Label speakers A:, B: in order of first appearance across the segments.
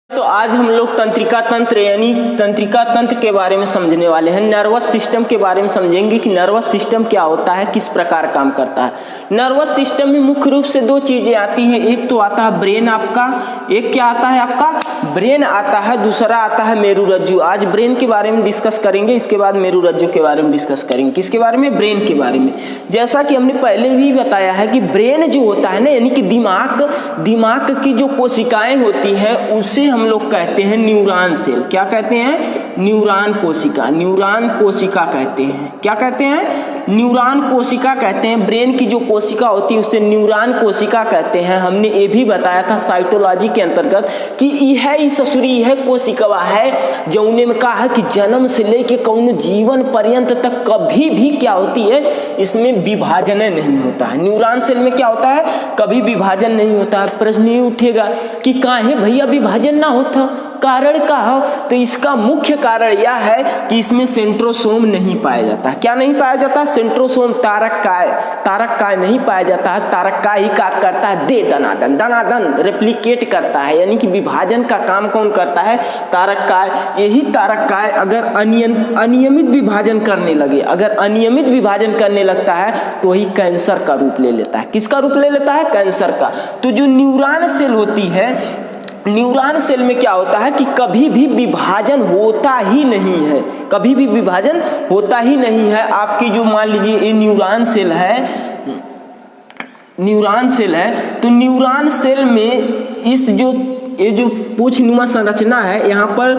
A: तो आज हम लोग तंत्रिका तंत्र यानी तंत्रिका तंत्र के बारे में समझने वाले हैं। नर्वस सिस्टम के बारे में समझेंगे कि नर्वस सिस्टम क्या होता है, किस प्रकार काम करता है। नर्वस सिस्टम में मुख्य रूप से दो चीजें आती हैं, एक तो आता है ब्रेन आपका, एक क्या आता है आपका ब्रेन आता है, दूसरा आता है मेरुरज्जु। आज ब्रेन के बारे में डिस्कस करेंगे, इसके बाद मेरुरज्जु के बारे में डिस्कस करेंगे। किसके बारे में? ब्रेन के बारे में। जैसा कि हमने पहले भी बताया है कि ब्रेन जो होता है ना, यानी कि दिमाग की जो कोशिकाएं होती हैं उसे हम लोग कहते हैं न्यूरॉन सेल। क्या कहते हैं? न्यूरॉन कोशिका। न्यूरॉन कोशिका कहते हैं। क्या कहते हैं? न्यूरॉन कोशिका कहते हैं। ब्रेन की जो कोशिका होती है उसे न्यूरॉन कोशिका कहते हैं। हमने ये भी बताया था साइटोलॉजी के अंतर्गत कि यह ससुरी यह कोशिका है जौने में कहा है कि जन्म से लेके कौन जीवन पर्यंत तक कभी भी क्या होती है, इसमें विभाजन नहीं होता है। न्यूरॉन सेल में क्या होता है? कभी विभाजन नहीं होता है। प्रश्न ये उठेगा कि काहे भैया विभाजन ना होता, कारण का हो? तो इसका मुख्य कारण यह है कि इसमें सेंट्रोसोम नहीं पाया जाता। क्या नहीं पाया जाता? सेंट्रोसोम, तारक नहीं पाया जाता है। तारक ही क्या करता है? दनादन रेप्लिकेट करता है, यानी कि विभाजन का काम कौन करता है? तारक। यही तारक अगर अनियमित विभाजन करने लगे, अगर अनियमित विभाजन करने लगता है तो ही कैंसर का रूप ले लेता है। किसका रूप ले लेता है? कैंसर का। तो जो न्यूरॉन सेल होती है, न्यूरॉन सेल में क्या होता है कि कभी भी विभाजन होता ही नहीं है, कभी भी विभाजन होता ही नहीं है। आपकी जो मान लीजिए ये न्यूरॉन सेल है, तो न्यूरॉन सेल में ये जो पूछनुमा संरचना है, यहाँ पर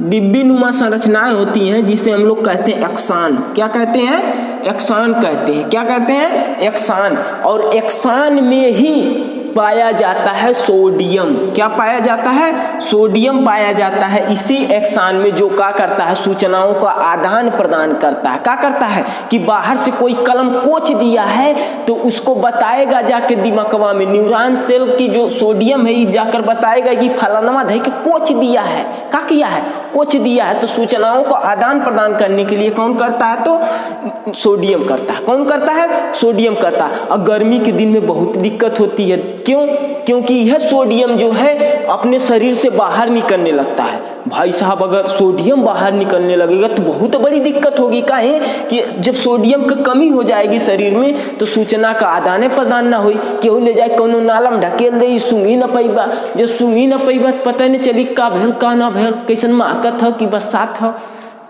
A: डिब्बी नुमा संरचनाएं होती हैं जिसे हम लोग कहते हैं एक्सान। क्या कहते हैं? एक्सान कहते हैं। क्या कहते हैं? एक्सान। और एक्सान में ही पाया जाता है सोडियम। क्या पाया जाता है? सोडियम पाया जाता है इसी एक्सान में, जो क्या करता है? सूचनाओं का आदान प्रदान करता है। क्या करता है कि बाहर से कोई कलम कोच दिया है तो उसको बताएगा जाके दिमागवा में, न्यूरॉन सेल की जो सोडियम है जाकर बताएगा कि फलाना धै के कोच दिया है। क्या किया है? कोच दिया है। तो सूचनाओं को आदान प्रदान करने के लिए कौन करता है? तो सोडियम करता है। कौन करता है? सोडियम करता है। और गर्मी के दिन में बहुत दिक्कत होती है। क्यों? क्योंकि यह सोडियम जो है अपने शरीर से बाहर निकलने लगता है। भाई साहब, अगर सोडियम बाहर निकलने लगेगा तो बहुत बड़ी दिक्कत होगी। काहे कि जब सोडियम की कमी हो जाएगी शरीर में तो सूचना का आदान प्रदान ना होई, केहू ले जाए कोनो नाला में ढकेल दे, सूंघी न पैबा। जब सूंघी न पैबा पता नहीं चली का भेल का ना भेल, कैसन महकत है कि बरसात है।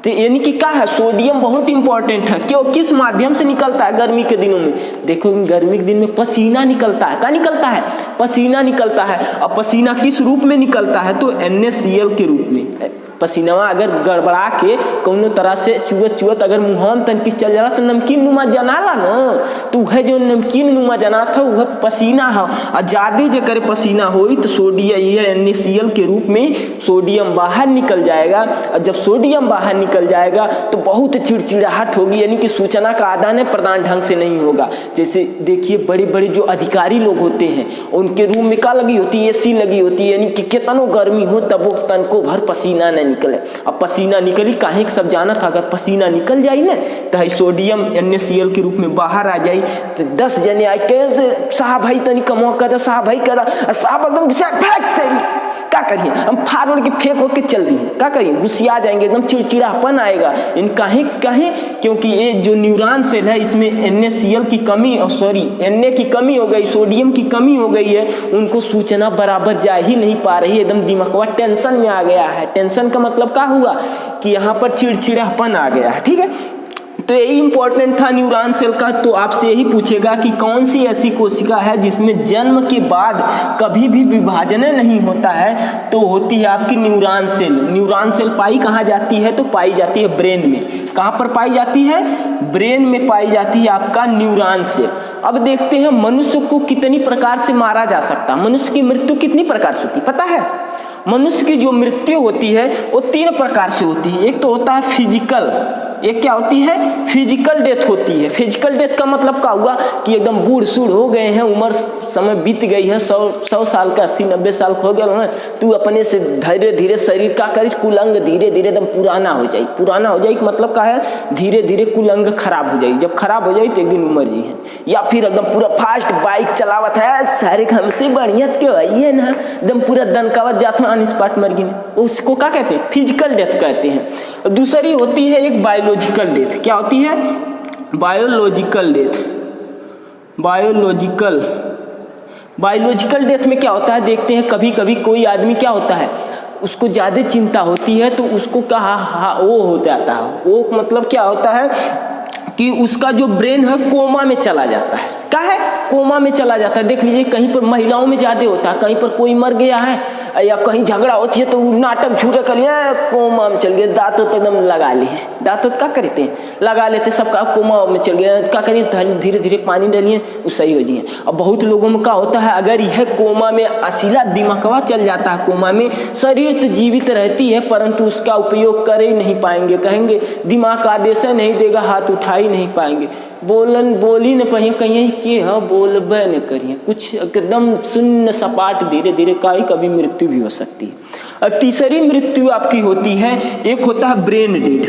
A: तो यानी कि क्या है? सोडियम बहुत इंपॉर्टेंट है। क्यों? किस माध्यम से निकलता है गर्मी के दिनों में? देखो गर्मी के दिन में पसीना निकलता है। क्या निकलता है? पसीना निकलता है। अब पसीना किस रूप में निकलता है? तो NaCl के रूप में। पसीना अगर गड़बड़ा के कोनो तरह से चुवत अगर मुँह में तन किस चल जाला तो नमकीन नुमा जनाला न, तो वह जो नमकीन नुमा जना था वह पसीना है। और ज़्यादा जकर पसीना होई तो सोडियम, ये NaCl के रूप में सोडियम बाहर निकल जाएगा। और जब सोडियम बाहर निकल जाएगा तो बहुत चिड़चिड़ाहट होगी, यानी कि सूचना का आदान प्रदान ढंग से नहीं होगा। जैसे देखिए बड़े बड़े जो अधिकारी लोग होते हैं उनके रूम में क्या लगी होती है? AC लगी होती है, यानी कि कितनो गर्मी हो तब वो तन को भर पसीना नहीं निकले। अब पसीना निकली काहे कि सब जाना था, अगर पसीना निकल जाए ना तो सोडियम NaCl के रूप में बाहर आ जाए तो 10 जने आए कैसे साहब भाई तनी कमो कर, साहब भाई कर, साहब एकदम क्या करिए, हम फाड़ के फेंक हो के चल दिए। क्या करिए? गुस्सिया जाएंगे, एकदम चिड़चिड़ापन आएगा। इन काहे क्योंकि ये जो न्यूरॉन सेल है इसमें NaCl की कमी, Na की कमी हो गई, सोडियम की कमी हो गई है। उनको सूचना बराबर जा ही नहीं पा रही है, एकदम दिमाग टेंशन में आ गया है। टेंशन का मतलब क्या हुआ कि यहाँ पर चिड़चिड़ापन आ गया है। ठीक है, तो यही इंपॉर्टेंट था न्यूरॉन सेल का। तो आपसे यही पूछेगा कि कौन सी ऐसी कोशिका है जिसमें जन्म के बाद कभी भी विभाजन नहीं होता है? तो होती है आपकी न्यूरॉन सेल। न्यूरॉन सेल पाई कहाँ जाती है? तो पाई जाती है ब्रेन में। कहाँ पर पाई जाती है? ब्रेन में पाई जाती है आपका न्यूरॉन सेल। अब देखते हैं मनुष्य को कितनी प्रकार से मारा जा सकता है। मनुष्य की मृत्यु कितनी प्रकार से होती है पता है? मनुष्य की जो मृत्यु होती है वो 3 प्रकार से होती है। एक तो होता है फिजिकल, एक क्या होती है, फिजिकल डेथ होती है। फिजिकल डेथ का मतलब क्या हुआ कि एकदम बूढ़ सूढ़ हो गए हैं, उम्र समय बीत गई है, 100 साल का 80-90 साल हो गया ना, तू अपने से धीरे धीरे शरीर का करिस कुलंग धीरे धीरे एकदम पुराना हो जाए। पुराना हो जाए मतलब क्या है, धीरे धीरे कुलंग खराब हो जाए। जब खराब हो जाए तो एक दिन उम्र जी है। या फिर एकदम पूरा फास्ट बाइक चलावत है, सारे हमसे बढ़िया क्यों है ना, एकदम पूरा दनकावत जाता ऑन स्पॉट मर गई, उसको क्या कहते हैं, फिजिकल डेथ कहते हैं। दूसरी होती है एक बायोलॉजिकल डेथ। क्या होती है, बायोलॉजिकल डेथ। बायोलॉजिकल डेथ में क्या होता है, देखते हैं कभी कभी कोई आदमी क्या होता है, उसको ज़्यादा चिंता होती है तो उसको वो हो जाता है। वो मतलब क्या होता है कि उसका जो ब्रेन है कोमा में चला जाता है। क्या है, कोमा में चला जाता है। देख लीजिए कहीं पर महिलाओं में ज़्यादा होता है, कहीं पर कोई मर गया है या कहीं झगड़ा होती है तो नाटक झूठे कर लिया, कोमा में चल गया, दांत एकदम लगा लिए, दांत क्या करते हैं लगा लेते, सबका कोमा में चल गया, क्या करिए धीरे धीरे पानी डालिए वो सही हो जाइए। अब बहुत लोगों में क्या होता है, अगर यह कोमा में असीला दिमागवा चल जाता है, कोमा में शरीर तो जीवित रहती है परंतु उसका उपयोग कर ही नहीं पाएंगे, कहेंगे दिमाग आदेश नहीं देगा, हाथ उठा ही नहीं पाएंगे, बोल ही न पाइए, कहीं कि हाँ बोलबे न करिए, कुछ एकदम शून्य सपाट, धीरे धीरे कभी मृत्यु भी हो सकती है। अब तीसरी मृत्यु आपकी होती है, एक होता है ब्रेन डेड।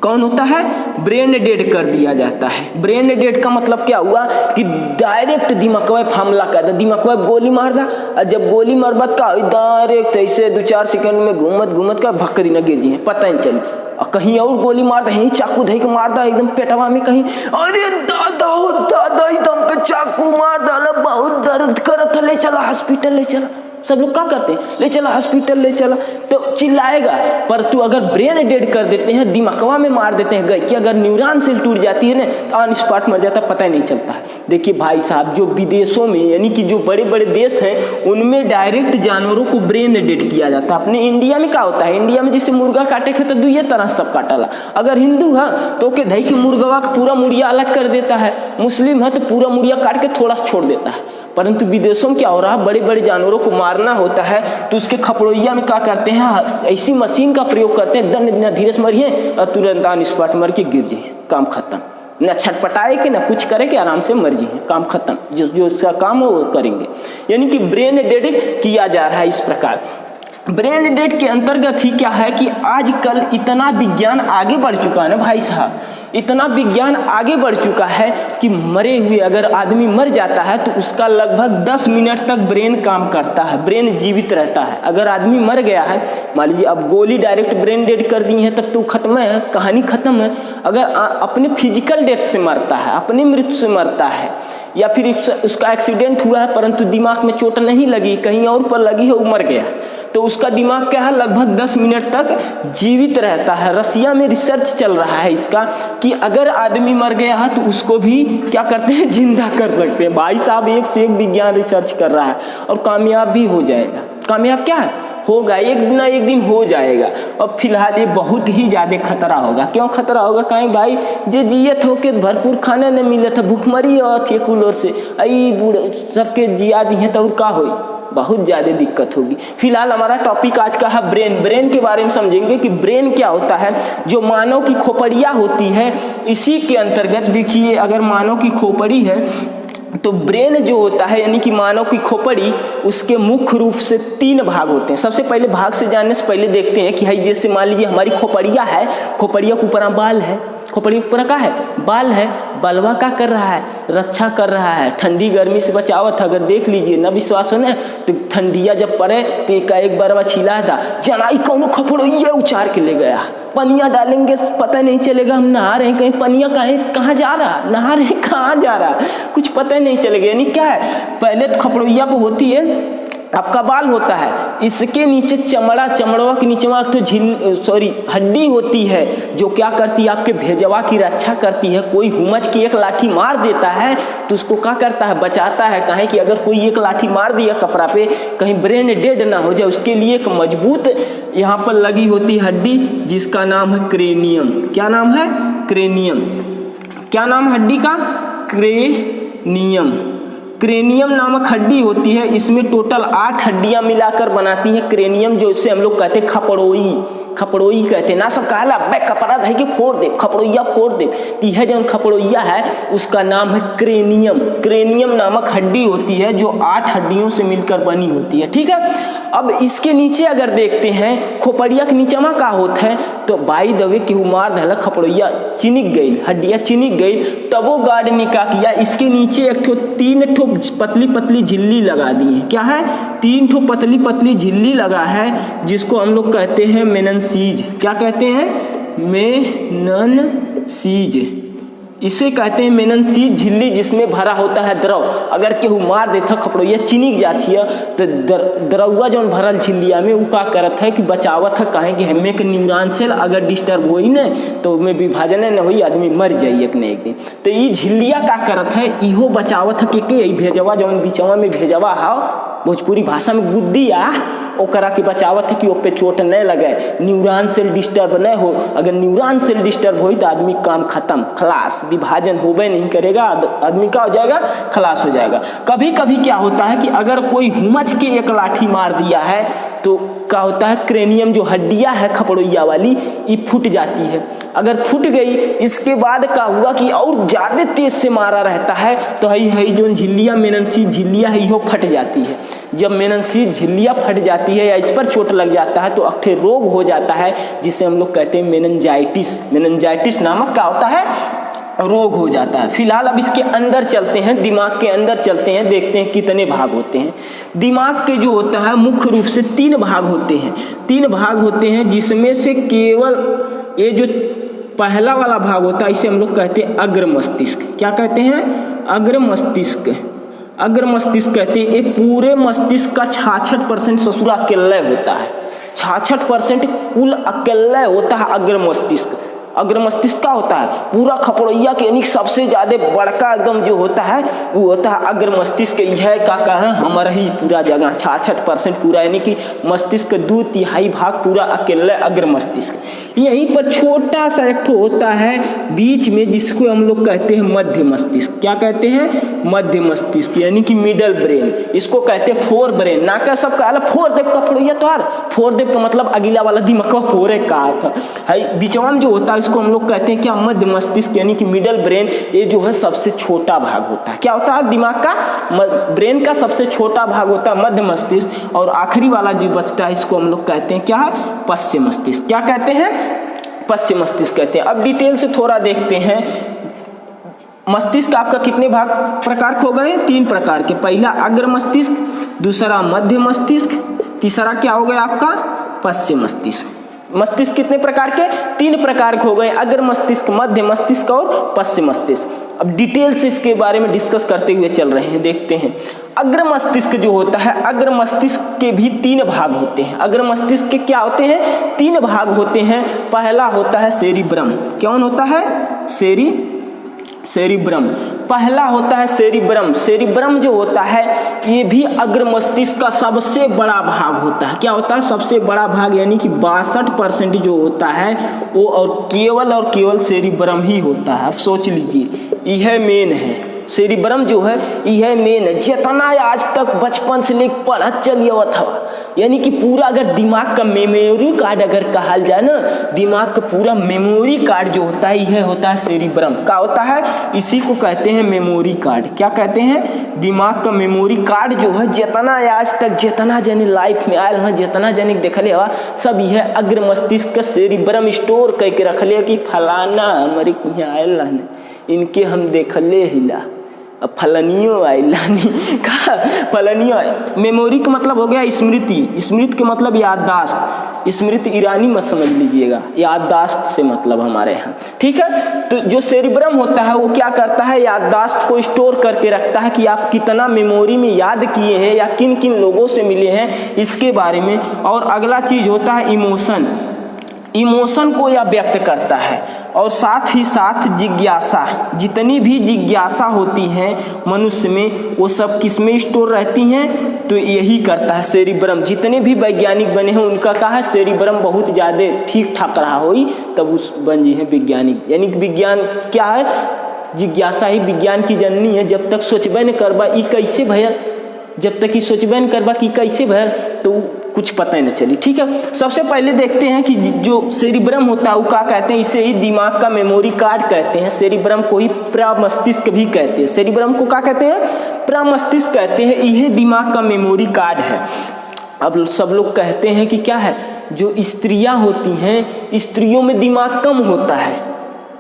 A: कौन होता है, ब्रेन डेड कर दिया जाता है। ब्रेन डेड का मतलब क्या हुआ कि डायरेक्ट दिमाग में हमला कर दे, दिमाग में गोली मार दा, और जब गोली मारबत का डायरेक्ट ऐसे 2-4 सेकंड में घूमत का भक्क दिन गिर जी, पता नहीं चली, और कहीं और गोली मार दे, यहीं चाकू धई के मार दा एकदम पेटवा में, कहीं अरे दादा हो दादा एकदम के चाकू मार डाला, बहुत दर्द करत, ले चला हॉस्पिटल, ले चला। सब लोग क्या करते हैं, ले चला हॉस्पिटल, ले चला, तो चिल्लाएगा। पर तू अगर ब्रेन डेड कर देते हैं, दिमागवा में मार देते हैं, गई कि अगर न्यूरॉन सेल टूट जाती है ना तो ऑन स्पॉट मर जाता, पता ही नहीं चलता है। देखिए भाई साहब, जो विदेशों में यानी कि जो बड़े बड़े देश हैं उनमें डायरेक्ट जानवरों को ब्रेन डेड किया जाता है। अपने इंडिया में क्या होता है, इंडिया में जैसे मुर्गा काटे खे तो दुइये तरह सब काटला, अगर हिंदू है तो के धई के मुर्गवा का पूरा मुड़िया अलग कर देता है, मुस्लिम है तो पूरा मुड़िया काट के थोड़ा सा छोड़ देता है। परंतु विदेशों में क्या हो रहा है, बड़े बड़े जानवरों को मारना होता है तो उसके खपड़ोइया में क्या करते हैं, ऐसी मशीन का प्रयोग करते हैं, दन धीरे से मरिए और तुरंत ऑन स्पॉट मर के गिर जाइए, काम खत्म। न छटपटाए कि न कुछ करे कि आराम से मर जाइए, काम खत्म, जो उसका काम हो वो करेंगे। यानी कि ब्रेन डेड किया जा रहा है इस प्रकार। ब्रेन डेड के अंतर्गत ही क्या है कि आजकल इतना विज्ञान आगे बढ़ चुका है ना भाई साहब, इतना विज्ञान आगे बढ़ चुका है कि मरे हुए अगर आदमी मर जाता है तो उसका लगभग 10 मिनट तक ब्रेन काम करता है, ब्रेन जीवित रहता है। अगर आदमी मर गया है, मान लीजिए अब गोली डायरेक्ट ब्रेन डेड कर दी है तब तो खत्म है, कहानी खत्म है। अगर अपने फिजिकल डेथ से मरता है, अपनी मृत्यु से मरता है, या फिर उसका एक्सीडेंट हुआ है परंतु दिमाग में चोट नहीं लगी, कहीं और पर लगी है, वो मर गया, तो उसका दिमाग क्या है, लगभग 10 मिनट तक जीवित रहता है। रसिया में रिसर्च चल रहा है इसका कि अगर आदमी मर गया है तो उसको भी क्या करते हैं, जिंदा कर सकते हैं। भाई साहब एक से एक विज्ञान रिसर्च कर रहा है और कामयाब भी हो जाएगा। कामयाब क्या है, होगा, एक ना एक दिन हो जाएगा। और फिलहाल ये बहुत ही ज़्यादा खतरा होगा। क्यों खतरा होगा, कहीं भाई जे जियत होके भरपूर खाना न मिले था, भूखमरी थी कुलोर से, आई बूढ़े सबके जिया दी है तो का होई, बहुत ज़्यादा दिक्कत होगी। फिलहाल हमारा टॉपिक आज का है ब्रेन। ब्रेन के बारे में समझेंगे कि ब्रेन क्या होता है। जो मानव की खोपड़ियाँ होती है इसी के अंतर्गत देखिए, अगर मानव की खोपड़ी है तो ब्रेन जो होता है यानी कि मानव की खोपड़ी, उसके मुख्य रूप से 3 भाग होते हैं। सबसे पहले भाग से जानने से पहले देखते हैं कि भाई जैसे मान लीजिए हमारी खोपड़िया है, खोपड़िया के ऊपर बाल है, खोपड़ी के ऊपर क्या है, बाल है। बालवा क्या कर रहा है, रक्षा कर रहा है, ठंडी गर्मी से बचावत। अगर देख लीजिए ना विश्वास हो ना तो ठंडिया जब पड़े तो एक बार छिला था, जनाई कौन खोपड़िया उचार के ले गया, पनिया डालेंगे पता नहीं चलेगा, हम नहा रहे हैं, कहीं पनिया कहाँ जा रहा, नहा रहे कहाँ जा रहा, कुछ पता नहीं चलेगा। यानी क्या है, पहले तो खोपड़िया पे होती है आपका बाल होता है, इसके नीचे चमड़वा के नीचे तो हड्डी होती है जो क्या करती है, आपके भेजवा की रक्षा करती है। कोई हुमच की एक लाठी मार देता है तो उसको क्या करता है, बचाता है। कहे कि अगर कोई एक लाठी मार दिया कपड़ा पे, कहीं ब्रेन डेड ना हो जाए, उसके लिए एक मजबूत यहाँ पर लगी होती हड्डी जिसका नाम है क्रेनियम। क्या नाम है, क्रेनियम। क्या नाम है हड्डी का, क्रेनियम। क्रेनियम नामक हड्डी होती है, इसमें टोटल 8 हड्डियां मिलाकर बनाती हैं क्रेनियम, जो इसे हम लोग कहते हैं खपड़ोई। खपड़ोई कहते हैं ना। सब कहला बे कपड़ा धइ के फोड़ दे, खपड़ोइया फोड़ दे। तो यह जो खपड़ोइया है उसका नाम है क्रेनियम। क्रेनियम नामक हड्डी होती है जो 8 हड्डियों से मिलकर बनी होती है, ठीक है। अब इसके नीचे अगर देखते हैं खोपड़िया के नीचे में का होता है, तो बाई दवे के मार धला खपड़ोइया चिनिक गई, हड्डियाँ चिनिक गई, तब वो गार्ड ने क्या किया, इसके नीचे 3 ठो पतली पतली झिल्ली लगा दी है। क्या है? 3 ठो पतली पतली झिल्ली लगा है, जिसको हम लोग कहते हैं मेननसीज। क्या कहते हैं? मेननसीज। इसे कहते हैं मेननसीज झिल्ली, जिसमें भरा होता है द्रव। अगर केहू मार देता खपड़ोइया चिनिक जाती है तो द्रवा जो भरल झिल्लिया में वो का करत है कि बचावत है, कहें कि हमें के न्यूरॉन सेल अगर डिस्टर्ब होई न तो उनमें विभाजन न होई, आदमी मर जाई एक न एक दिन। तो ये झिल्लिया का करत है, इहो बचावत है कि भेजवा जौन बिचवा में भेजवा हाव भोजपुरी भाषा में गुद्दिया ओकरा के बचावत है कि ओपे चोट न लगे, न्यूरॉन सेल डिस्टर्ब न हो। अगर न्यूरॉन सेल डिस्टर्ब हो तो आदमी काम खत्म, खलास, विभाजन होबे नहीं करेगा, आदमी का हो जाएगा, खलास हो जाएगा। कभी कभी क्या होता है कि अगर कोई हुमच के एक लाठी मार दिया है तो क्या होता है, क्रेनियम जो हड्डियां है खपड़ोइया वाली ये फूट जाती है। अगर फूट गई इसके बाद क्या हुआ कि और ज़्यादा तेज से मारा रहता है तो हई जो झिल्लियाँ मेननसीज झिल्लियाँ है यो फट जाती है। जब मेननसीज झिल्लियाँ फट जाती है या इस पर चोट लग जाता है तो अक्सर रोग हो जाता है, जिसे हम लोग कहते हैं मेनिंजाइटिस। मेनिंजाइटिस नामक क्या होता है, रोग हो जाता है। फिलहाल अब इसके अंदर चलते हैं, दिमाग के अंदर चलते हैं, देखते हैं कितने भाग होते हैं। दिमाग के जो होता है मुख्य रूप से 3 भाग होते हैं। 3 भाग होते हैं, जिसमें से केवल ये जो पहला वाला भाग होता है इसे हम लोग कहते हैं अग्र मस्तिष्क। क्या कहते हैं? अग्र मस्तिष्क। अग्र मस्तिष्क कहते हैं ये पूरे मस्तिष्क का 66% ससुरा अकेले होता है। 66% कुल अकेले होता है अग्र मस्तिष्क। अग्र मस्तिष्क का होता है पूरा खपड़ोइया के यानी सबसे ज़्यादा बड़का एकदम जो होता है वो होता है अग्र मस्तिष्क। यह का कारण हमारा ही पूरा जगह 66% पूरा यानी कि मस्तिष्क 2/3 भाग पूरा अकेले अग्र मस्तिष्क। यहीं पर छोटा सा एक होता है बीच में जिसको हम लोग कहते हैं मध्य मस्तिष्क। क्या कहते हैं? मध्य मस्तिष्क यानी कि मिडल ब्रेन। इसको कहते हैं फोर ब्रेन। ना का सब कहा फोर देव का खपड़ोइया तोहार, फोर देव का मतलब अगला वाला दिमाग फोरे कहा था। बीचवा में जो होता है इसको हम लोग कहते हैं क्या? मध्य मस्तिष्क यानी कि मिडल ब्रेन। ये जो है सबसे छोटा भाग होता है। क्या होता है? दिमाग का, ब्रेन का सबसे छोटा भाग होता है मध्य मस्तिष्क। और आखिरी वाला जो बचता है इसको हम लोग कहते हैं क्या है? पश्चिम मस्तिष्क। क्या कहते हैं? पश्चिम मस्तिष्क कहते हैं। अब डिटेल से थोड़ा देखते हैं। मस्तिष्क आपका कितने भाग प्रकार हो गए? 3 प्रकार के। पहला अग्र मस्तिष्क, दूसरा मध्य मस्तिष्क, तीसरा क्या हो गया आपका? पश्चिम मस्तिष्क। मस्तिष्क कितने प्रकार के? 3 प्रकार के हो गए, अग्र मस्तिष्क, मध्य मस्तिष्क और पश्चिम मस्तिष्क। अब डिटेल से इसके बारे में डिस्कस करते हुए चल रहे हैं, देखते हैं। अग्र मस्तिष्क जो होता है, अग्र मस्तिष्क के भी 3 भाग होते हैं। अग्र मस्तिष्क के क्या होते हैं? 3 भाग होते हैं। पहला होता है सेरिब्रम। कौन होता है? सेरिब्रम। पहला होता है सेरिब्रम। सेरिब्रम जो होता है ये भी अग्र मस्तिष्क का सबसे बड़ा भाग होता है। क्या होता है? सबसे बड़ा भाग यानी कि 62% जो होता है वो और केवल सेरिब्रम ही होता है। अब सोच लीजिए, यह मेन है। सेरिब्रम जो है यह मेन है। जितना आज तक बचपन से लेकर पढ़त चलिए था, यानी कि पूरा अगर दिमाग का मेमोरी कार्ड अगर कहा जाए ना, दिमाग का पूरा मेमोरी कार्ड जो होता है यह होता है सेरिब्रम। क्या होता है? इसी को कहते हैं मेमोरी कार्ड। क्या कहते हैं? दिमाग का मेमोरी कार्ड जो है जितना आज तक जितना जने लाइफ में आयल हैं, जितना जने देखले हुआ सब यह अग्र मस्तिष्क का सेरिब्रम स्टोर करके रख लिया कि फलाना हमारे यहाँ आयल है, इनके हम देखले हिला, अब फलनियो आइलानी का फलनियो। मेमोरी का मतलब हो गया स्मृति। स्मृति के मतलब याददाश्त। स्मृति ईरानी मत समझ लीजिएगा, याददाश्त से मतलब हमारे यहाँ, ठीक है। तो जो सेरिब्रम होता है वो क्या करता है? याददाश्त को स्टोर करके रखता है कि आप कितना मेमोरी में याद किए हैं या किन किन लोगों से मिले हैं इसके बारे में। और अगला चीज होता है इमोशन। इमोशन को यह व्यक्त करता है। और साथ ही साथ जिज्ञासा। जितनी भी जिज्ञासा होती है मनुष्य में वो सब किस में स्टोर रहती हैं? तो यही करता है सेरिब्रम। जितने भी वैज्ञानिक बने हैं उनका कहा है सेरिब्रम बहुत ज़्यादा ठीक ठाक रहा होई तब उस बन जी है वैज्ञानिक। यानी कि विज्ञान क्या है? जिज्ञासा ही विज्ञान की जननी है। जब तक सोचबे न करबा ई कैसे भयल, जब तक ही सोचबे न करबा कि कैसे भयल तो कुछ पता ही न चली। ठीक है, सबसे पहले देखते हैं कि जो सेरिब्रम होता है वो क्या कहते हैं। इसे ही दिमाग का मेमोरी कार्ड कहते हैं। सेरिब्रम को ही प्रमस्तिष्क भी कहते हैं। सेरिब्रम को क्या कहते हैं? प्रमस्तिष्क कहते हैं। यह दिमाग का मेमोरी कार्ड है। अब सब लोग कहते हैं कि क्या है, जो स्त्रियां होती हैं स्त्रियों में दिमाग कम होता है,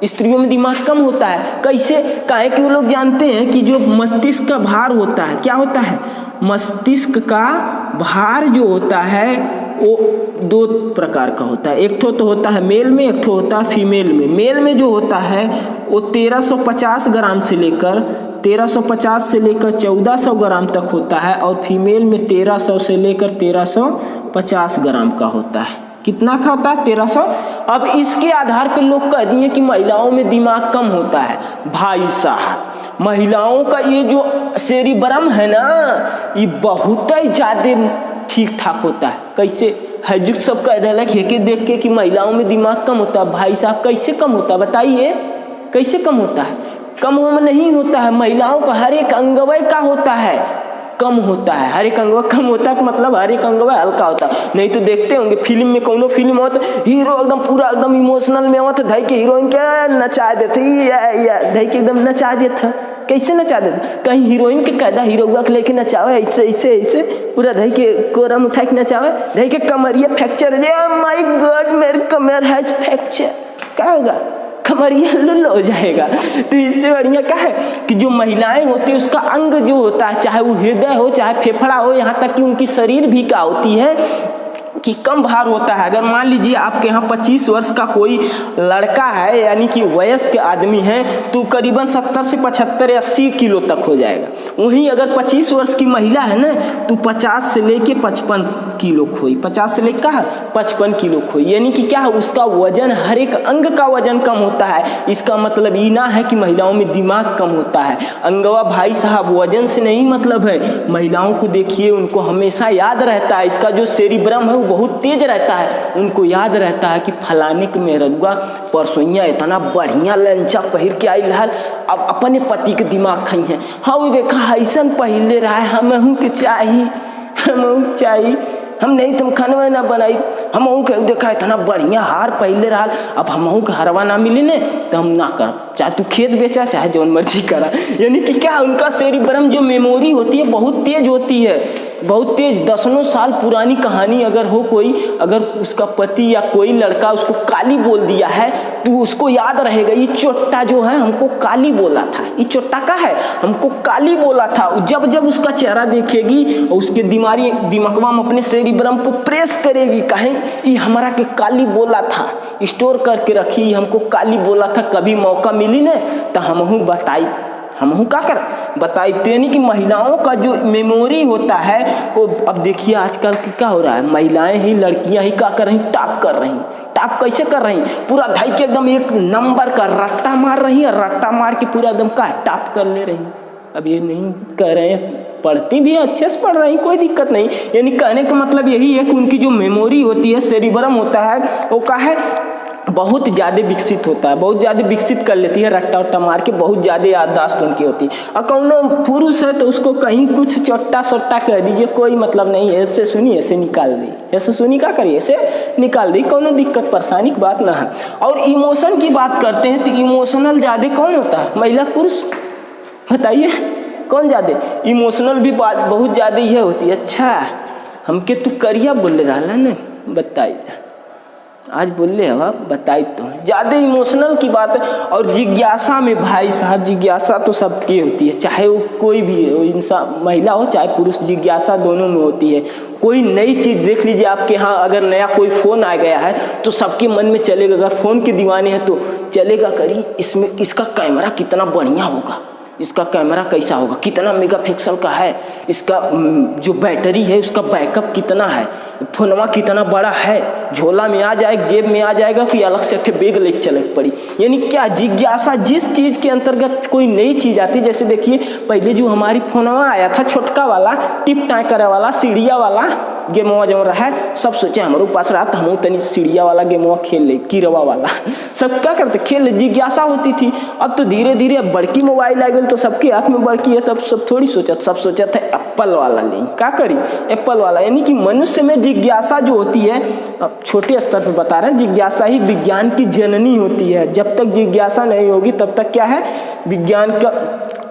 A: स्त्रियों में दिमाग कम होता है। कैसे? काहे कि वो लोग जानते हैं कि जो मस्तिष्क का भार होता है, क्या होता है, मस्तिष्क का भार जो होता है वो 2 प्रकार का होता है। एक तो होता है मेल में, एक तो होता है फीमेल में। मेल में जो होता है वो 1350 ग्राम से लेकर 1400 ग्राम तक होता है, और फीमेल में 1300 से लेकर 1350 ग्राम का होता है। कितना का होता है? 1300। अब इसके आधार पर लोग कह दिए कि महिलाओं में दिमाग कम होता है। भाई साहब, महिलाओं का ये जो सेरिब्रम है ना, ये बहुत ही ज़्यादा ठीक ठाक होता है। कैसे? हजूक सब कह दिया कि देख के कि महिलाओं में दिमाग कम होता है। भाई साहब, कैसे कम होता है बताइए? कैसे कम होता है? कम नहीं होता है। महिलाओं का हर एक अंगवय का होता है कम होता है। हर एक अंगवा कम होता है, मतलब हर एक अंगवा हल्का होता है। नहीं तो देखते होंगे फिल्म में, कोनो फिल्म हो तो हीरो एकदम पूरा एकदम इमोशनल में हो तो धई के हीरोइन के नचा देते, या धई के एकदम नचा देता। कैसे नचा देते? कहीं हीरोइन के कहता हीरोआ के लेके नचावे, ऐसे ऐसे ऐसे पूरा धई के कोरम उठा के नचावे, धई के कमरिया फ्रैक्चर। माय गॉड, मेरे कमर हैज फ्रैक्चर। क्या होगा? कमरिया लुल हो जाएगा। तो इससे बढ़िया क्या है कि जो महिलाएं होती है उसका अंग जो होता है, चाहे वो हृदय हो चाहे फेफड़ा हो, यहाँ तक कि उनकी शरीर भी क्या होती है कि कम भार होता है। अगर मान लीजिए आपके यहाँ 25 वर्ष का कोई लड़का है, यानी कि वयस्क आदमी है, तो करीबन 70 से 75 या 80 किलो तक हो जाएगा। वहीं अगर 25 वर्ष की महिला है ना, तो 50 से लेके 55 किलो खोई, 50 से लेकर 55 किलो खोई। यानी कि क्या है, उसका वजन, हर एक अंग का वजन कम होता है। इसका मतलब ये ना है कि महिलाओं में दिमाग कम होता है। अंगवा भाई साहब वजन से नहीं मतलब है। महिलाओं को देखिए, उनको हमेशा याद रहता है, इसका जो सेरिब्रम है बहुत तेज रहता है। उनको याद रहता है कि फलाने के मेहरुआ परसोइया इतना बढ़िया लंचा पहिर के आई हल, अब अपने पति के दिमाग खाई है। हाँ देखा ऐसन पहले रहा है, हमहू के चाहिए, हमहू चाहिए, हम नहीं तुम खानवा ना बनाई, हमहू के देखा इतना बढ़िया हार पहले रहा, अब हमहू के हरवा ना मिली ने तो हम ना कर, चाहे तू खेत बेचा चाहे जो मर्जी करा। यानी कि क्या, उनका सेरिब्रम जो मेमोरी होती है बहुत तेज होती है, बहुत तेज। दसनों साल पुरानी कहानी अगर हो कोई, अगर उसका पति या कोई लड़का उसको काली बोल दिया है तो उसको याद रहेगा, ये चोट्टा जो है हमको काली बोला था, ये चोट्टा का है हमको काली बोला था। जब जब उसका चेहरा देखेगी और उसके दिमागवा में अपने सेरिब्रम को प्रेस करेगी, कहें ये हमारा के काली बोला था, स्टोर करके रखी, हमको काली बोला था, कभी मौका मिली ने तो हमहू बताई, हमहू क्या कर बताई। यानी कि महिलाओं का जो मेमोरी होता है वो, अब देखिए आजकल क्या हो रहा है, महिलाएं ही, लड़कियां ही क्या कर रही, टॉप कर रही। टॉप कैसे कर रही? पूरा धाई के एकदम एक नंबर का रट्टा मार रही है, रट्टा मार के पूरा एकदम का टॉप कर ले रही। अब ये नहीं कर रहे हैं, पढ़ती भी अच्छे से पढ़ रही, कोई दिक्कत नहीं। यानी कहने का मतलब यही है कि उनकी जो मेमोरी होती है, सेरिब्रम होता है, वो क्या है, बहुत ज़्यादा विकसित होता है, बहुत ज़्यादा विकसित कर लेती है, रट्टा उट्टा मार के बहुत ज़्यादा याददाश्त उनकी होती है। और कौनो पुरुष है तो उसको कहीं कुछ चोट्टा सोट्टा कह दीजिए, कोई मतलब नहीं है, ऐसे सुनी ऐसे निकाल दी, ऐसे सुनी क्या करिए ऐसे निकाल दी, कोनो दिक्कत परेशानी की बात ना है। और इमोशन की बात करते हैं तो इमोशनल ज़्यादा कौन होता है, महिला पुरुष? बताइए कौन ज़्यादा इमोशनल? भी बात बहुत ज़्यादा ये होती है। अच्छा हमके तू करिया बोले रहा ना, बताइए आज बोले हवा बताई तो ज़्यादा इमोशनल की बात है। और जिज्ञासा में भाई साहब, जिज्ञासा तो सबकी होती है, चाहे वो कोई भी हो, इंसान महिला हो चाहे पुरुष, जिज्ञासा दोनों में होती है। कोई नई चीज़ देख लीजिए आपके यहाँ, अगर नया कोई फ़ोन आ गया है तो सबके मन में चलेगा, अगर फ़ोन के दीवाने हैं तो चलेगा करी इसमें इसका कैमरा कितना बढ़िया होगा, इसका कैमरा कैसा होगा, कितना मेगापिक्सल का है, इसका जो बैटरी है उसका बैकअप कितना है, फोनवा कितना बड़ा है, झोला में आ जाएगा, जेब में आ जाएगा कि अलग से एक बैग लेके चले पड़ी। यानी क्या, जिज्ञासा, जिस चीज़ के अंतर्गत कोई नई चीज़ आती है। जैसे देखिए पहले जो हमारी फोनवा आया था छोटका वाला, टिप टाई करे वाला, सीढ़िया वाला, गेमवा जो रहा है, सब सोचे हमारे पास रहा तो हम तनी सीढ़िया वाला गेमवा खेल ले, कीरवा वाला। सब क्या करते, खेल, जिज्ञासा होती थी। अब तो धीरे धीरे बड़की मोबाइल आ गई तो सबके हाथ में बड़की है, तब सब थोड़ी सोचत, सब सोचत है एप्पल वाला ले, क्या करी एप्पल वाला। यानी कि मनुष्य में जिज्ञासा जो होती है, अब छोटे स्तर पर बता रहे हैं, जिज्ञासा ही विज्ञान की जननी होती है। जब तक जिज्ञासा नहीं होगी तब तक क्या है, विज्ञान का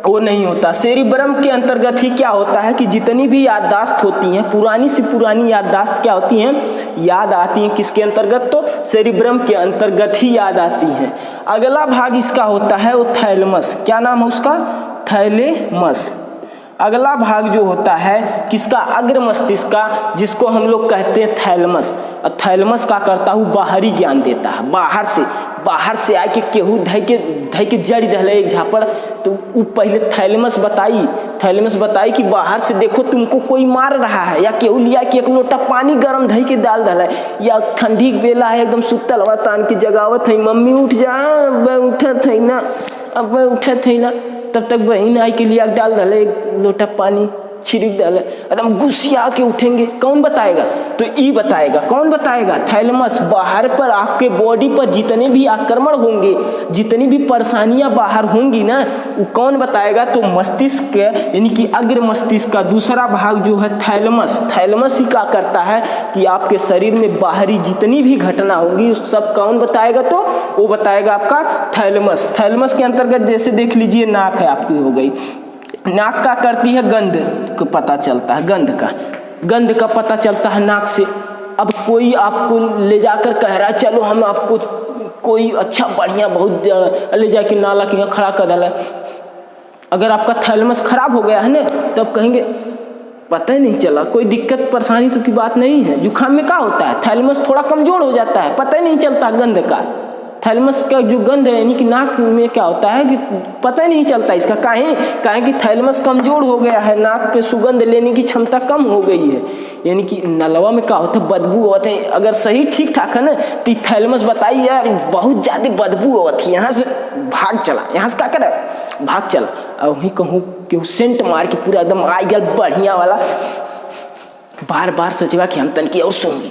A: वो नहीं होता। सेरिब्रम के अंतर्गत ही क्या होता है कि जितनी भी याददाश्त होती हैं, पुरानी से पुरानी याददाश्त क्या होती हैं, याद आती हैं किसके अंतर्गत, तो सेरिब्रम के अंतर्गत ही याद आती हैं। अगला भाग इसका होता है वो थैलेमस, क्या नाम है उसका, थैलेमस। अगला भाग जो होता है किसका, अग्र मस्तिष्क का, जिसको हम लोग कहते हैं थैलेमस। और थैलेमस का करता हूँ बाहरी ज्ञान देता है, बाहर से आके केहू धै के जड़ी दहले एक झापड़, तो वो पहले थैलेमस बताई कि बाहर से देखो तुमको कोई मार रहा है, या केहू लिया कि एक लोटा पानी गर्म धै के डाल दहले, या ठंडी बेला है एकदम सुतल हवा तान की जगावत है, मम्मी उठ जा, उठत है ना, अब उठत है ना, तब तक बहन आई के लिए डाल डाले एक लोटा पानी, छिड़क डाले, एकदम गुस्सिया के उठेंगे। कौन बताएगा, तो ई बताएगा। कौन बताएगा, थैलेमस। बाहर पर आपके बॉडी पर जितने भी आक्रमण होंगे, जितनी भी परेशानियां बाहर होंगी ना, वो कौन बताएगा, तो मस्तिष्क, यानी कि अग्र मस्तिष्क का दूसरा भाग जो है थैलेमस ही क्या करता है कि आपके शरीर में बाहरी जितनी भी घटना होगी उस सब कौन बताएगा, तो वो बताएगा आपका थैलेमस। थैलेमस के अंतर्गत जैसे देख लीजिए नाक है आपकी, हो गई नाक का करती है गंध को पता चलता है, गंध का पता चलता है नाक से। अब कोई आपको ले जाकर कह रहा है चलो हम आपको कोई अच्छा बढ़िया बहुत ले जाके नाला के यहाँ खड़ा कर डाला, अगर आपका थैलेमस खराब हो गया है ना, तब कहेंगे पता ही नहीं चला, कोई दिक्कत परेशानी तो की बात नहीं है। जुकाम में क्या होता है, थैलेमस थोड़ा कमजोर हो जाता है, पता ही नहीं चलता गंध का। थैलेमस का जो गंध है यानी कि नाक में क्या होता है कि पता ही नहीं चलता इसका, काहे कि थैलेमस कमजोर हो गया है, नाक पे सुगंध लेने की क्षमता कम हो गई है। यानी कि नलवा में क्या होता है, बदबू होते हैं। अगर सही ठीक ठाक है ना तो थैलेमस बताइए यार बहुत ज्यादा बदबू होती है, यहाँ से भाग चला, यहाँ से क्या करे भाग चला, और वहीं कहूँ कि सेंट मार के पूरा एकदम आ गया बढ़िया वाला, बार सोचेगा कि हम तनकी और सूंघ ली,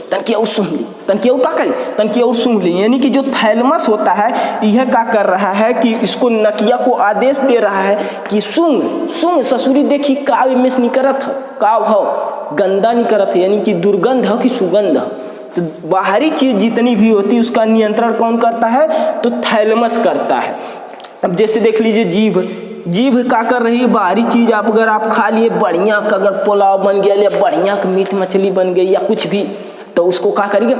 A: तनकी और का करी, तनकी और सूंघ ली। यानी कि जो थैलेमस होता है यह क्या कर रहा है कि इसको नकिया को आदेश दे रहा है कि सूंघ ससुरी देखी का मिस नहीं करत है, का भाव गंदा नहीं करत है, यानी कि दुर्गंध है कि सुगंध है। तो बाहरी चीज जितनी भी होती है उसका नियंत्रण कौन करता है, तो थैलेमस करता है। अब जैसे देख लीजिए जीभ का कर रही है, बाहरी चीज आप अगर आप खा लिए बढ़िया का, अगर पुलाव बन गया या बढ़िया का मीट मछली बन गई या कुछ भी, तो उसको क्या करिए,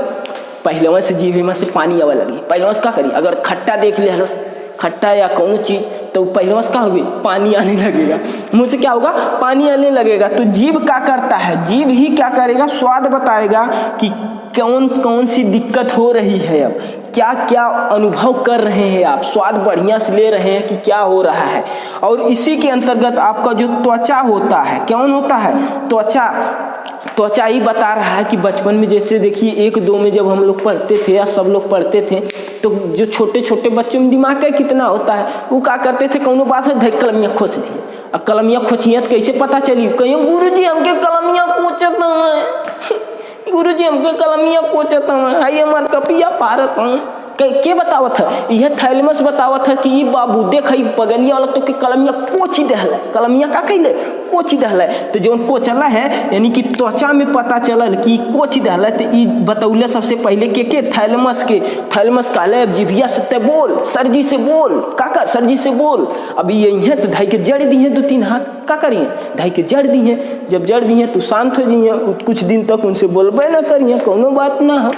A: पहले से जीभ में से पानी आवे लगी, पहले से क्या करिए, अगर खट्टा देख ले हलस खट्टा या कौन चीज, तो पहले से क्या होगी, पानी आने लगेगा, मुंह से क्या होगा, पानी आने लगेगा। तो जीभ क्या करता है, जीभ ही क्या करेगा, स्वाद बताएगा कि कौन सी दिक्कत हो रही है, अब क्या क्या अनुभव कर रहे हैं आप, स्वाद बढ़िया से ले रहे हैं कि क्या हो रहा है। और इसी के अंतर्गत आपका जो त्वचा होता है, कौन होता है, त्वचा ही बता रहा है कि बचपन में जैसे देखिए 1-2 में जब हम लोग पढ़ते थे या सब लोग पढ़ते थे, तो जो छोटे छोटे बच्चों में दिमाग का कितना होता है, वो क्या करते थे, कौनो बात है कलमिया खोच दिए, अब कलमिया खोचिए तो कैसे पता चली, कहीं गुरुजी हमके कलमिया कोचत है, गुरुजी हमके कलमिया कोचत है, आई हमार कपिया पारत हूँ, के बतावत है, यह थैलेमस बतावत है कि ये बाबू देख बगलिया वाला तो के कलमिया कोची दहला, कलमिया का कहले कोची दहला, तो जो कोचला है यानी कि त्वचा में पता चलल कि कोची दहला, तो ये बतौले सबसे पहले के थैलेमस के, थैलेमस कहले जिभिया से बोल, सरजी से बोल, काका सरजी से बोल, अब यही है तो धाई के जड़ दी है 2-3 हाथ, क्या करिए धाई के जड़ दी है, जब जड़ दी है तो शांत हो जाइए, कुछ दिन तक उनसे बोलबे ना करिए, कोनो बात ना हो,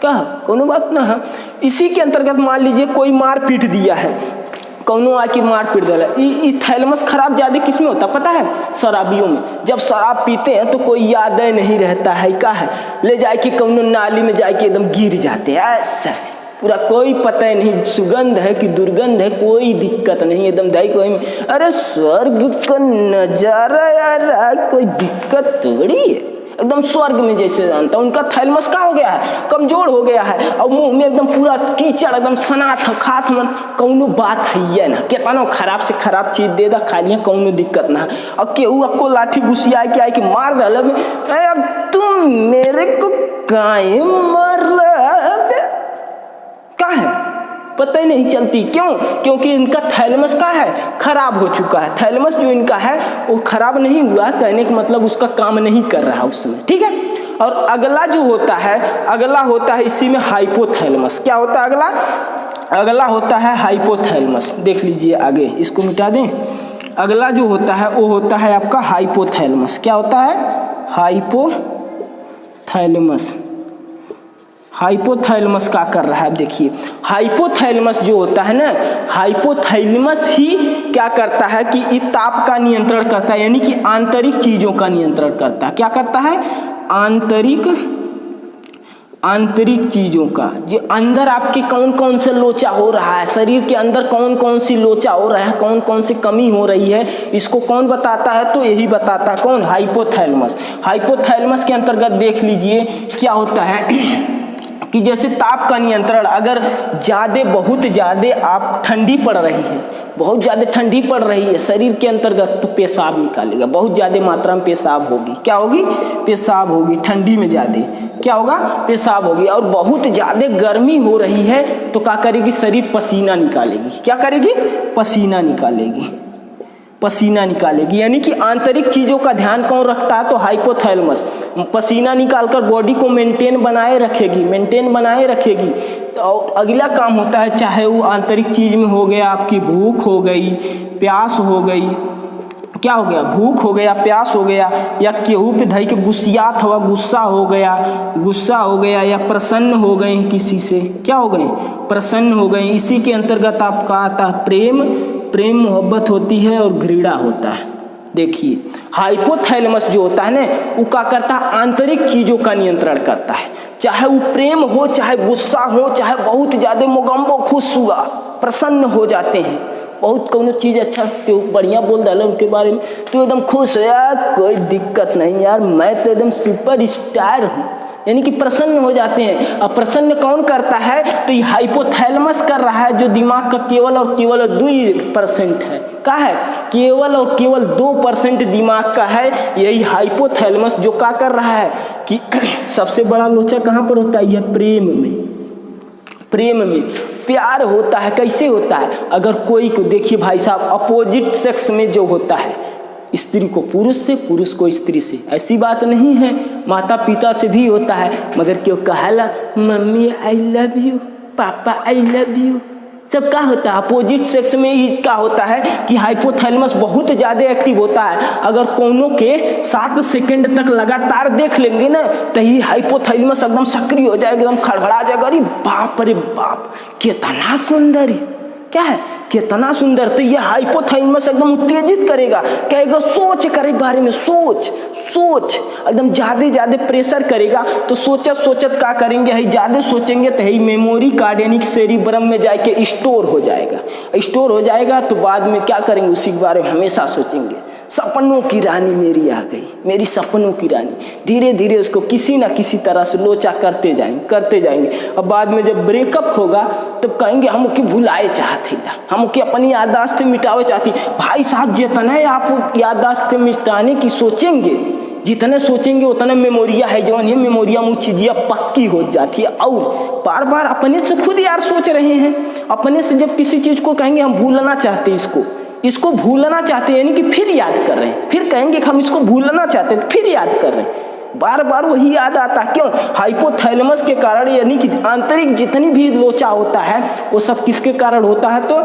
A: कहा कोनो बात ना है। इसी के अंतर्गत मान लीजिए कोई मार पीट दिया है, कौनो आके मार पीट दिया, थैलेमस खराब ज्यादा किस में होता पता है, शराबियों में। जब शराब पीते हैं तो कोई याद नहीं रहता है, क्या है ले जाके कौनो नाली में जाके एकदम गिर जाते हैं, ऐसा पूरा कोई पता ही नहीं, सुगंध है कि दुर्गंध है कोई दिक्कत नहीं, एकदम दाई कोई अरे स्वर्ग का नजारा यार, कोई दिक्कत थोड़ी है, एकदम स्वर्ग में जैसे जानता। उनका थैलेमस का हो गया है, कमजोर हो गया है, और मुंह में एकदम पूरा कीचड़ एकदम सनात खात मन, कौनो बात है ना, कितना खराब से खराब चीज दे दा खा लिया, कौनो दिक्कत ना है। और केहू आपको लाठी घुसिया के आए कि मार दे, अब तुम मेरे को काहे मार क्या है पता ही नहीं चलती। क्यों? क्योंकि इनका थैलेमस का है खराब हो चुका है। थैलेमस जो इनका है वो खराब नहीं हुआ, कहने का मतलब उसका काम नहीं कर रहा उस समय, ठीक है। और अगला जो होता है, अगला होता है इसी में हाइपोथैलेमस। क्या होता है अगला? अगला होता है हाइपोथैलेमस। देख लीजिए आगे, इसको मिटा दें। अगला जो होता है वो होता है आपका हाइपोथैलेमस। क्या होता है? हाइपोथैलेमस। हाइपोथैलेमस क्या कर रहा है? अब देखिए, हाइपोथैलेमस जो होता है ना, हाइपोथैलेमस ही क्या करता है कि इस ताप का नियंत्रण करता है, यानी कि आंतरिक चीजों का नियंत्रण करता है। क्या करता है? आंतरिक चीजों का, जो अंदर आपके कौन कौन से लोचा हो रहा है, शरीर के अंदर कौन कौन सी लोचा हो रहा है, कौन कौन सी कमी हो रही है, इसको कौन बताता है? तो यही बताता है कौन? हाइपोथैलेमस। हाइपोथैलेमस के अंतर्गत देख लीजिए क्या होता है कि जैसे ताप का नियंत्रण, अगर बहुत ज़्यादा आप ठंडी पड़ रही है, बहुत ज़्यादा ठंडी पड़ रही है शरीर के अंतर्गत, तो पेशाब निकालेगा, बहुत ज़्यादा मात्रा में पेशाब होगी। क्या होगी? पेशाब होगी। ठंडी में ज़्यादा क्या होगा? पेशाब होगी। और बहुत ज़्यादा गर्मी हो रही है तो क्या करेगी? शरीर पसीना निकालेगी। क्या करेगी? पसीना निकालेगी, पसीना निकालेगी। यानी कि आंतरिक चीज़ों का ध्यान कौन रखता है? तो हाइपोथैलेमस। पसीना निकालकर बॉडी को मेंटेन बनाए रखेगी। तो अगला काम होता है, चाहे वो आंतरिक चीज़ में हो गया, आपकी भूख हो गई, प्यास हो गई, क्या हो गया? भूख हो गया, प्यास हो गया, या केहू पे धई के गुस्सियात हुआ, गुस्सा हो गया, या प्रसन्न हो गए किसी से, क्या हो गए? प्रसन्न हो गए। इसी के अंतर्गत आपका आता है प्रेम मोहब्बत होती है और घृणा होता है। देखिए, हाइपोथैलेमस जो होता है ना, वो क्या करता है? आंतरिक चीजों का नियंत्रण करता है। चाहे वो प्रेम हो, चाहे गुस्सा हो, चाहे बहुत ज्यादा मोगम्बो खुश हुआ, प्रसन्न हो जाते हैं, बहुत कोनो चीज़ अच्छा तो बढ़िया बोल डालो उनके बारे में, तो एकदम खुश हो यार, कोई दिक्कत नहीं यार, मैं तो एकदम सुपर स्टार हूँ, यानी कि प्रसन्न हो जाते हैं। अब प्रसन्न कौन करता है? तो ये हाइपोथैलेमस कर रहा है, जो दिमाग का केवल और केवल 2% है। क्या है? केवल और केवल 2% दिमाग का है। यही हाइपोथैलेमस जो क्या कर रहा है कि सबसे बड़ा लोचा कहाँ पर होता है? यह प्रेम में प्यार होता है। कैसे होता है? अगर कोई को देखिए भाई साहब, अपोजिट सेक्स में जो होता है, स्त्री को पुरुष से, पुरुष को स्त्री से, ऐसी बात नहीं है, माता पिता से भी होता है, मगर क्यों कहला मम्मी आई लव यू, पापा आई लव यू, सब क्या होता है? अपोजिट सेक्स में ही क्या होता है कि हाइपोथैलेमस बहुत ज़्यादा एक्टिव होता है। अगर कोनो के 7 सेकंड तक लगातार देख लेंगे ना, तो ही हाइपोथैलेमस एकदम सक्रिय हो जाएगा, एकदम खड़बड़ा जाएगा, अरे बाप रे बाप, कितना सुंदर है, क्या है? कितना सुंदर। तो ये हाइपोथैलेमस एकदम उत्तेजित करेगा, कहेगा सोच करे बारे में, सोच एकदम ज्यादा प्रेशर करेगा। तो सोचत क्या करेंगे? है ज्यादा सोचेंगे तो ही मेमोरी कार्ड यानी सेरिब्रम में जाके स्टोर हो जाएगा। तो बाद में क्या करेंगे? उसी के बारे में हमेशा सोचेंगे। सपनों की रानी मेरी आ गई, मेरी सपनों की रानी। धीरे धीरे उसको किसी ना किसी तरह से लोचा करते जाएंगे। अब बाद में जब ब्रेकअप होगा तब कहेंगे हम उसकी भुलाए चाहते, हम उसकी अपनी याददाश्त मिटावे चाहती। भाई साहब, जितना आप याददाश्त मिटाने की सोचेंगे, जितने सोचेंगे उतना मेमोरिया है जो है, मेमोरिया मुझ चीज़िया पक्की हो जाती है। और बार बार अपने से खुद यार सोच रहे हैं, अपने से जब किसी चीज़ को कहेंगे हम भूलना चाहते, इसको भूलना चाहते, यानी कि फिर याद कर रहे हैं, फिर कहेंगे कि हम इसको भूलना चाहते हैं, फिर याद कर रहे हैं, बार बार वही याद आता। क्यों? हाइपोथैलेमस के कारण, यानी कि आंतरिक जितनी भी लोचा होता है वो सब किसके कारण होता है? तो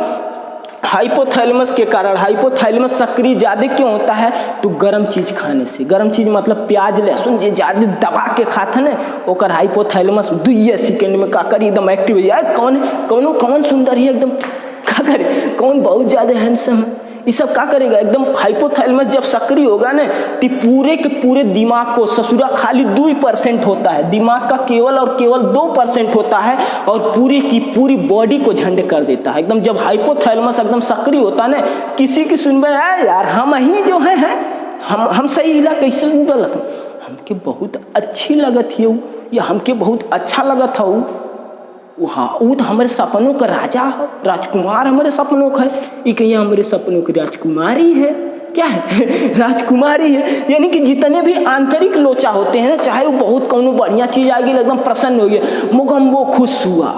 A: हाइपोथैलेमस के कारण। हाइपोथैलेमस सक्रिय ज्यादा क्यों होता है? तो गर्म चीज खाने से, गर्म चीज मतलब प्याज लहसुन जे ज्यादा दबा के खाते ना, ओकर हाइपोथैलेमस 2 सेकंड में का करी एकदम एक्टिव हो जाए। कौन सुंदर है एकदम, क्या करे, कौन बहुत ज्यादा हैंडसम है, ये सब क्या करेगा? एकदम हाइपोथैलेमस जब सक्रिय होगा ना, तो पूरे के पूरे दिमाग को, ससुरा खाली 2% होता है, दिमाग का केवल और केवल 2% होता है, और पूरी की पूरी बॉडी को झंड कर देता है। एकदम जब हाइपोथैलेमस एकदम सक्रिय होता है ना, किसी की सुनबे है यार, हम ही जो है हम सही हिला, कैसे गलत, हमके बहुत अच्छी लगत है, या हमके बहुत अच्छा लगत है, हाँ वो तो हमारे सपनों का राजा है, राजकुमार हमारे सपनों का है, ये कहीं हमारे सपनों की राजकुमारी है, क्या है राजकुमारी है। यानी कि जितने भी आंतरिक लोचा होते हैं ना, चाहे वो बहुत कौनो बढ़िया चीज आ गई एकदम प्रसन्न हो गया, मुगम वो खुश हुआ,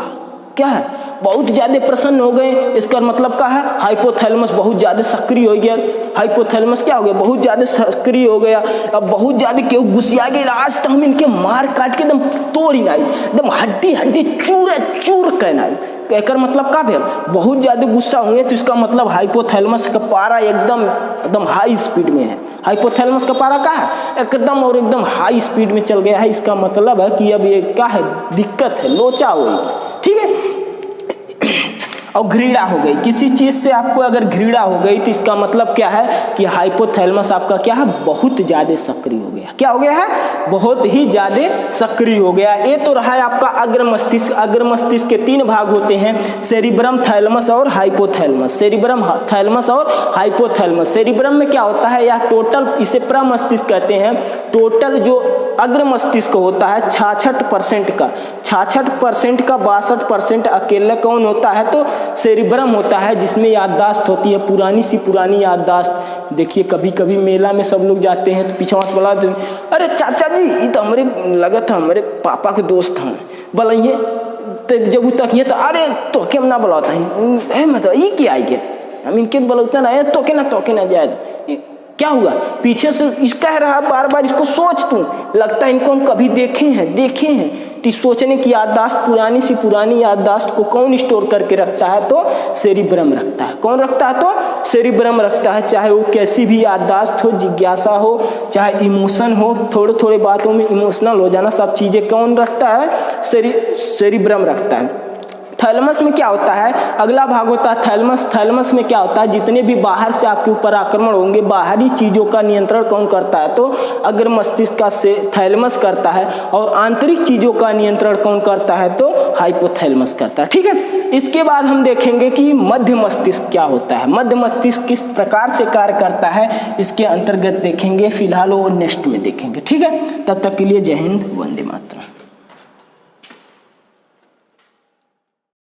A: क्या है बहुत ज्यादा प्रसन्न हो गए। इसका मतलब क्या है, हाइपोथैलेमस बहुत ज्यादा सक्रिय हो गया। हाइपोथैलेमस क्या हो गया, बहुत ज्यादा सक्रिय हो गया। अब बहुत ज्यादा क्यों गुस्सा गया, आज तो हम इनके मार काट के एकदम तोड़ ही नहीं, एकदम हड्डी हड्डी चूर चूर कहना कहकर मतलब का भैया बहुत ज्यादा गुस्सा हुए। तो इसका मतलब हाइपोथैलेमस का पारा एकदम हाई स्पीड में है। हाइपोथैलेमस का पारा क्या है, एकदम और एकदम हाई स्पीड में चल गया है। इसका मतलब है कि अब ये क्या है, दिक्कत है, लोचा होगी, ठीक है। और घृणा हो गई, किसी चीज से आपको अगर घृणा हो गई तो इसका मतलब क्या है कि हाइपोथैलेमस आपका क्या है, बहुत ज्यादा सक्रिय हो गया। क्या हो गया है, बहुत ही ज्यादा सक्रिय हो गया। ये तो रहा है आपका अग्र मस्तिष्क। अग्र मस्तिष्क के 3 भाग होते हैं, सेरिब्रम, थैलेमस और हाइपोथैलेमस। सेरिब्रम, थैलेमस और हाइपोथैलेमस। सेरिब्रम में क्या होता है, यह टोटल, इसे प्रमस्तिष्क कहते हैं। टोटल जो अग्र मस्तिष्क होता है 66% का, 66% का 62% अकेला कौन होता है, तो सेरिब्रम होता है, जिसमें याददाश्त होती है, पुरानी सी पुरानी याददाश्त। देखिए कभी कभी मेला में सब लोग जाते हैं तो पीछे से बोला, अरे चाचा जी ये तो हमारे लगा था हमारे पापा के दोस्त हैं, बोलिए तो जब तक ये तो अरे तो क्या ना बुलाता है मतलब ये क्या आई, हम इनके बोलते ना तो ना जाए, क्या हुआ पीछे से इसका है रहा, बार बार इसको सोच तू, लगता है इनको हम कभी देखे हैं। तो सोचने की याददाश्त, पुरानी सी पुरानी याददाश्त को कौन स्टोर करके रखता है, तो सेरिब्रम रखता है। कौन रखता है, तो सेरिब्रम रखता है। चाहे वो कैसी भी याददाश्त हो, जिज्ञासा हो, चाहे इमोशन हो, थोड़े थोड़े बातों में इमोशनल हो जाना, सब चीजें कौन रखता है, सेरिब्रम रखता है। थैलेमस में क्या होता है, अगला भाग होता है थैलेमस। थैलेमस में क्या होता है, जितने भी बाहर से आपके ऊपर आक्रमण होंगे, बाहरी चीजों का नियंत्रण कौन करता है, तो अग्र मस्तिष्क का से थैलेमस करता है। और आंतरिक चीजों का नियंत्रण कौन करता है, तो हाइपोथैलेमस करता है, ठीक है। इसके बाद हम देखेंगे कि मध्य मस्तिष्क क्या होता है, मध्य मस्तिष्क किस प्रकार से कार्य करता है, इसके अंतर्गत देखेंगे। फिलहाल वो नेक्स्ट में देखेंगे, ठीक है। तब तक के लिए जय हिंद, वंदे मातरम।